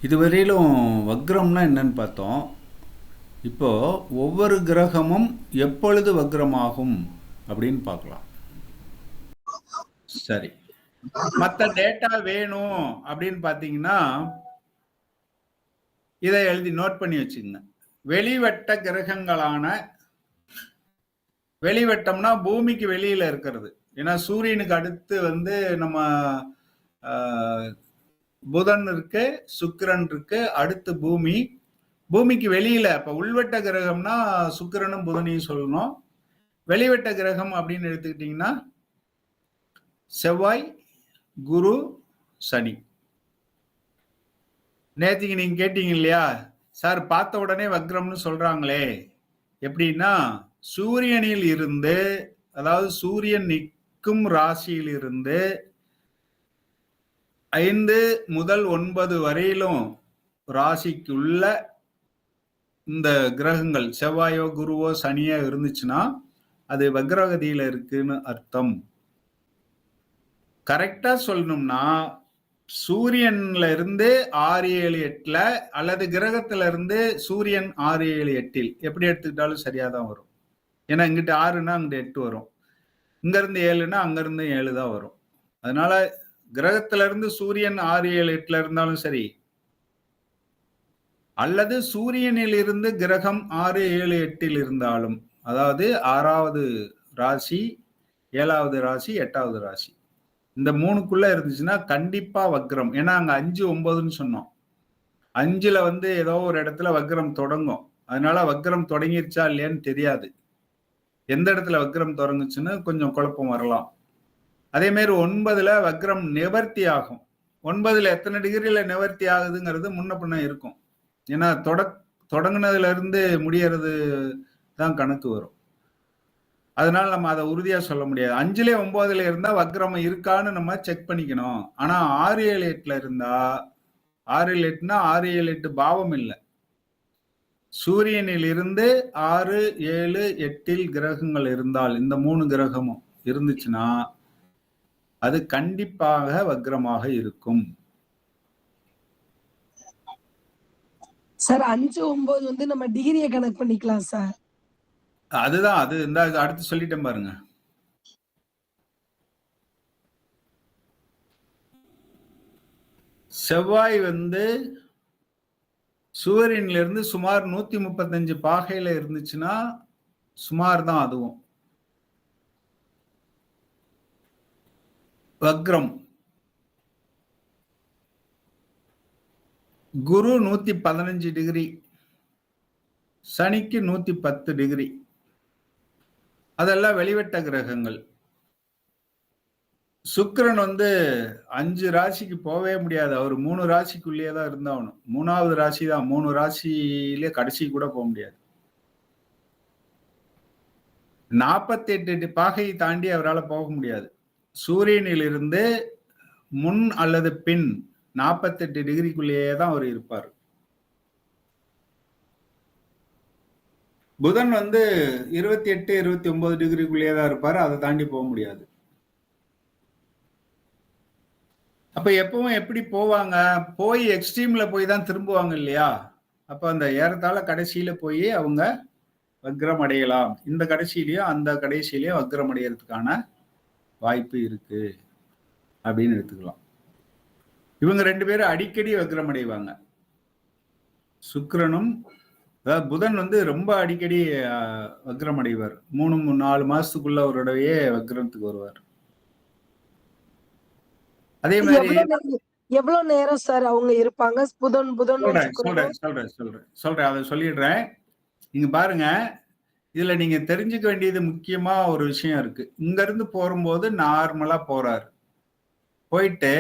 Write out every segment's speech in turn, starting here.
இதுவரையிலும் வக்ரம்னா என்னன்னு பார்த்தோம். இப்போ ஒவ்வொரு கிரகமும் எப்பொழுது வக்ரமாகும் அப்படின்னு பார்க்கலாம். சரி, மற்ற டேட்டா வேணும் அப்படின்னு பார்த்தீங்கன்னா இதை எழுதி நோட் பண்ணி வச்சுக்கோங்க. வெளிவட்ட கிரகங்களான, வெளிவட்டம்னா பூமிக்கு வெளியில இருக்கிறது. ஏன்னா சூரியனுக்கு அடுத்து வந்து நம்ம புதன் இருக்கு, சுக்கிரன் இருக்கு, அடுத்து பூமி. பூமிக்கு வெளியில இப்ப உள்வட்ட கிரகம்னா சுக்கிரனும் புதனையும் சொல்லணும். வெளிவட்ட கிரகம் அப்படின்னு எடுத்துக்கிட்டீங்கன்னா செவ்வாய், குரு, சனி. நேற்றுக்கு நீங்க கேட்டீங்க இல்லையா சார், பார்த்த உடனே வக்ரம்னு சொல்றாங்களே எப்படின்னா, சூரியனில் இருந்து, அதாவது சூரியன் நிற்கும் ராசியில் இருந்து 5 முதல் 9 வரையிலும் ராசிக்குள்ள இந்த கிரகங்கள் செவ்வாயோ குருவோ சனியோ இருந்துச்சுன்னா அது வக்ரகதியில இருக்குன்னு அர்த்தம். கரெக்டா சொல்லணும்னா சூரியன்ல இருந்து 6, 7, 8 அல்லது கிரகத்துல இருந்து சூரியன் 6, 7, 8 எப்படி எடுத்துக்கிட்டாலும் சரியாதான் வரும். ஏன்னா இங்கிட்ட 6ன்னா அங்கிட்ட 8 வரும், இங்க இருந்து 7ன்னா அங்க இருந்து 7 தான் வரும். அதனால கிரகத்துல இருந்து சூரியன் 6, 7, 8 இருந்தாலும் சரி, அல்லது சூரியனில் இருந்து கிரகம் 6, 7, 8 இருந்தாலும், அதாவது 6வது ராசி, 7வது ராசி, 8வது ராசி, இந்த 3க்குள்ள இருந்துச்சுன்னா கண்டிப்பா வக்ரம். ஏன்னா அங்க 5, 9ன்னு சொன்னோம். 5ல வந்து ஏதோ ஒரு இடத்துல வக்ரம் தொடங்கும். அதனால வக்ரம் தொடங்கிருச்சா இல்லையான்னு தெரியாது. எந்த இடத்துல வக்ரம் தொடங்குச்சுன்னு கொஞ்சம் குழப்பம் வரலாம். அதே மாதிரி 9ல வக்ரம் நிவர்த்தி ஆகும். 9ல எத்தனை டிகிரியில நிவர்த்தி ஆகுதுங்கிறது முன்ன பின்ன இருக்கும். ஏன்னா தொடங்குனதுல இருந்து முடியறது தான் கணக்கு வரும். அதனால நம்ம அதை உறுதியா சொல்ல முடியாது. 5ல 9ல இருந்தா வக்ரம் இருக்கான்னு நம்ம செக் பண்ணிக்கணும். ஆனா 6, 7, 8 இருந்தா, 6, 7, 8னா 6, 7, 8 பாவம் இல்லை. சூரியனில் இருந்து 6, 7, 8 கிரகங்கள் இருந்தால், இந்த 3 கிரகமும் இருந்துச்சுன்னா அது கண்டிப்பாக வக்ரமாக இருக்கும். சார் 5, 9 வந்து நம்ம டிகிரியை கணக்கு பண்ணிக்கலாம் சார். அதுதான், அது இந்த அடுத்து சொல்லிட்டேன் பாருங்க. செவ்வாய் வந்து சூரியன்ல இருந்து சுமார் 135 பாகையில இருந்துச்சுன்னா சுமார் தான் அதுவும் வக்ரம். குரு 115 டிகிரி, சனிக்கு 110 டிகிரி. அதெல்லாம் வெளிவட்ட கிரகங்கள். சுக்கிரன் வந்து 5 ராசிக்கு போவே முடியாது. அவர் 3 ராசிக்குள்ளேயே தான் இருந்தாகணும். 3வது ராசி தான். 3 ராசியிலே கடைசி கூட போக முடியாது. 48 பாகையை தாண்டி அவரால் போக முடியாது. சூரியனில் இருந்து முன் அல்லது பின் 48 டிகிரிக்குள்ளேயே தான் அவர் இருப்பார். புதன் வந்து 28, 29 டிகிரிக்குள்ளேயே தான் இருப்பாரு. அதை தாண்டி போக முடியாது. அப்ப எப்பவும் எப்படி போவாங்க? போய் எக்ஸ்ட்ரீம்ல போய் தான் திரும்புவாங்க இல்லையா? அப்ப அந்த ஏறத்தாழ கடைசியில போய் அவங்க வக்ரம் அடையலாம். இந்த கடைசியிலயும் அந்த கடைசியிலயும் வக்ரம் அடையறதுக்கான வாய்ப்பு இருக்கு அப்படின்னு எடுத்துக்கலாம். இவங்க 2 பேரும் அடிக்கடி வக்ரம் அடைவாங்க. சுக்கிரனும், அதாவது புதன் வந்து ரொம்ப அடிக்கடி வக்ரம் அடைவார். 3, 4 மாசத்துக்குள்ள ஒரு தடவையே வக்ரத்துக்கு வருவார். அதே மாதிரி எவ்வளவு நேரம் சார் அவங்க இருப்பாங்க? புதன் சொல்றேன் அதை சொல்லிடுறேன். நீங்க பாருங்க, இதுல நீங்க தெரிஞ்சுக்க வேண்டியது முக்கியமா ஒரு விஷயம் இருக்கு. இங்க இருந்து போகும்போது நார்மலா போறாரு, போயிட்டு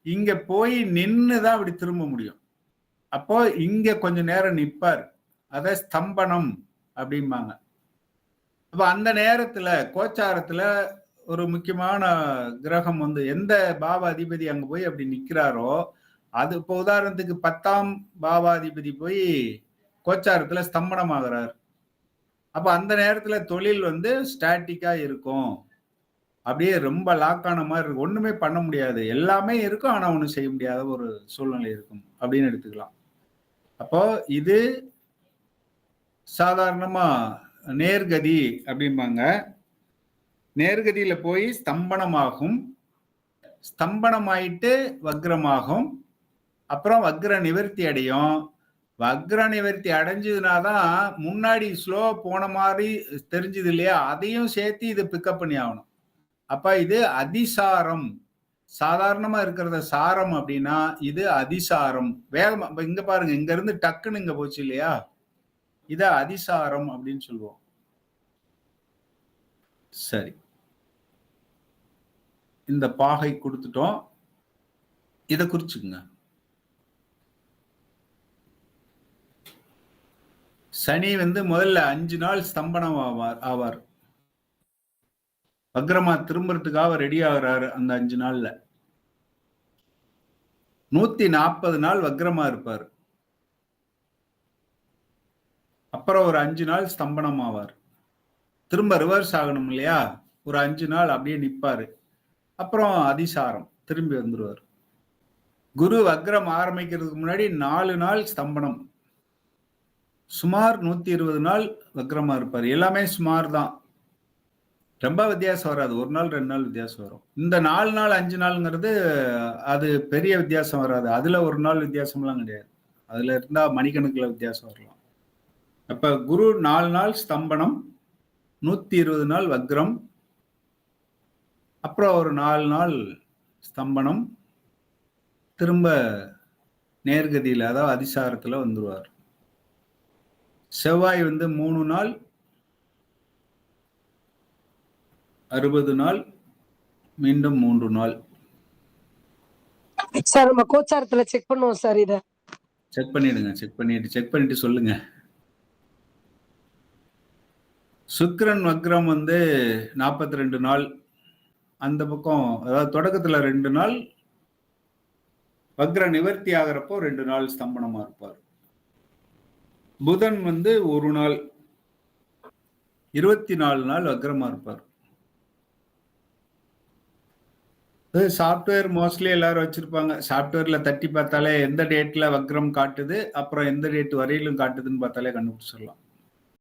இங்க போய் நின்னுதான் அப்படி திரும்ப முடியும். அப்போ இங்க கொஞ்ச நேரம் நிப்பார். அத ஸ்தம்பனம் அப்படிம்பாங்க. அப்ப அந்த நேரத்துல கோச்சாரத்துல ஒரு முக்கியமான கிரகம் வந்து எந்த பாவ அதிபதி அங்க போய் அப்படி நிக்கிறாரோ, அது இப்போ உதாரணத்துக்கு 10ஆம் பாவாதிபதி போய் கோச்சாரத்துல ஸ்தம்பனம் ஆகிறார். அப்ப அந்த நேரத்துல தொழில் வந்து ஸ்டாட்டிக்கா இருக்கும். அப்படியே ரொம்ப லாக் ஆன மாதிரி இருக்கும். ஒண்ணுமே பண்ண முடியாது. எல்லாமே இருக்கும். ஆனா ஒண்ணும் செய்ய முடியாத ஒரு சூழ்நிலை இருக்கும் அப்படின்னு எடுத்துக்கலாம். அப்போ இது சாதாரணமா நேர்கதி அப்படிம்பாங்க. நேர்கதியில போய் ஸ்தம்பனமாகும். ஸ்தம்பனமாயிட்டு வக்ரமாகும். அப்புறம் வக்ர நிவர்த்தி அடையும். வக்ர நிவர்த்தி அடைஞ்சதுனா தான் முன்னாடி ஸ்லோவா போன மாதிரி தெரிஞ்சது இல்லையா? அதையும் சேர்த்து இது பிக்கப் பண்ணி ஆகணும். அப்ப இது அதிசாரம். சாதாரணமா இருக்கிறத சாரம் அப்படின்னா இது அதிசாரம். வேகமா இங்க பாருங்க, இங்க இருந்து டக்குன்னு இங்க போச்சு இல்லையா? இத அதிசாரம் அப்படின்னு சொல்லுவோம். சரி, இந்த பாகை கொடுத்துட்டோம். இத குறிச்சுக்குங்க. சனி முதல்ல 5 நாள் ஸ்தம்பனம் ஆவார். வக்ரமா திரும்புறதுக்காக ரெடி ஆகுறாரு அந்த 5 நாள்ல. 140 நாள் வக்ரமா இருப்பார். அப்புறம் ஒரு 5 நாள் ஸ்தம்பனம் ஆவார். திரும்ப ரிவர்ஸ் ஆகணும் இல்லையா? ஒரு 5 நாள் அப்படியே நிப்பாரு. அப்புறம் அதிசாரம் திரும்பி வந்துருவார். குரு வக்ரம் ஆரம்பிக்கிறதுக்கு முன்னாடி 4 நாள் ஸ்தம்பனம். சுமார் 120 நாள் வக்ரமா இருப்பார். எல்லாமே சுமார் தான். ரொம்ப வித்தியாசம் வராது. 1 நாள் 2 நாள் வித்தியாசம் வரும். இந்த 4 நாள் 5 நாள்ங்கிறது அது பெரிய வித்தியாசம் வராது. அதுல 1 நாள் வித்தியாசம்லாம் கிடையாது. அதுல இருந்தா மணிக்கணக்குல வித்தியாசம் வரலாம். அப்ப குரு 4 நாள் ஸ்தம்பனம், 120 நாள் வக்ரம், அப்புறம் ஒரு 4 நாள் ஸ்தம்பனம், திரும்ப நேர்கதியில அதாவது அதிசாரத்துல வந்துருவார். செவ்வாய் 3 நாள், 60 நாள், மீண்டும் 3 நாள். சார் நம்ம கோச்சாரத்துல செக் பண்ணுவோம் சார் இத. செக் பண்ணிடுங்க. செக் பண்ணிட்டு சொல்லுங்க. சுக்கிரன் வக்ரம் 42 நாள். அந்த பக்கம் அதாவது தொடக்கத்துல 2 நாள், வக்ர நிவர்த்தி ஆகிறப்போ 2 நாள் ஸ்தம்பனமா இருப்பார். புதன் 1 நாள், 24 நாள் வக்ரமா இருப்பார். சாப்ட்வேர் மோஸ்ட்லி எல்லாரும் வச்சிருப்பாங்க. சாப்ட்வேர்ல தட்டி பார்த்தாலே எந்த டேட்ல வக்ரம் காட்டுது, அப்புறம் எந்த டேட் வரையிலும் காட்டுதுன்னு பார்த்தாலே கண்டுபிடிச்சிடலாம்.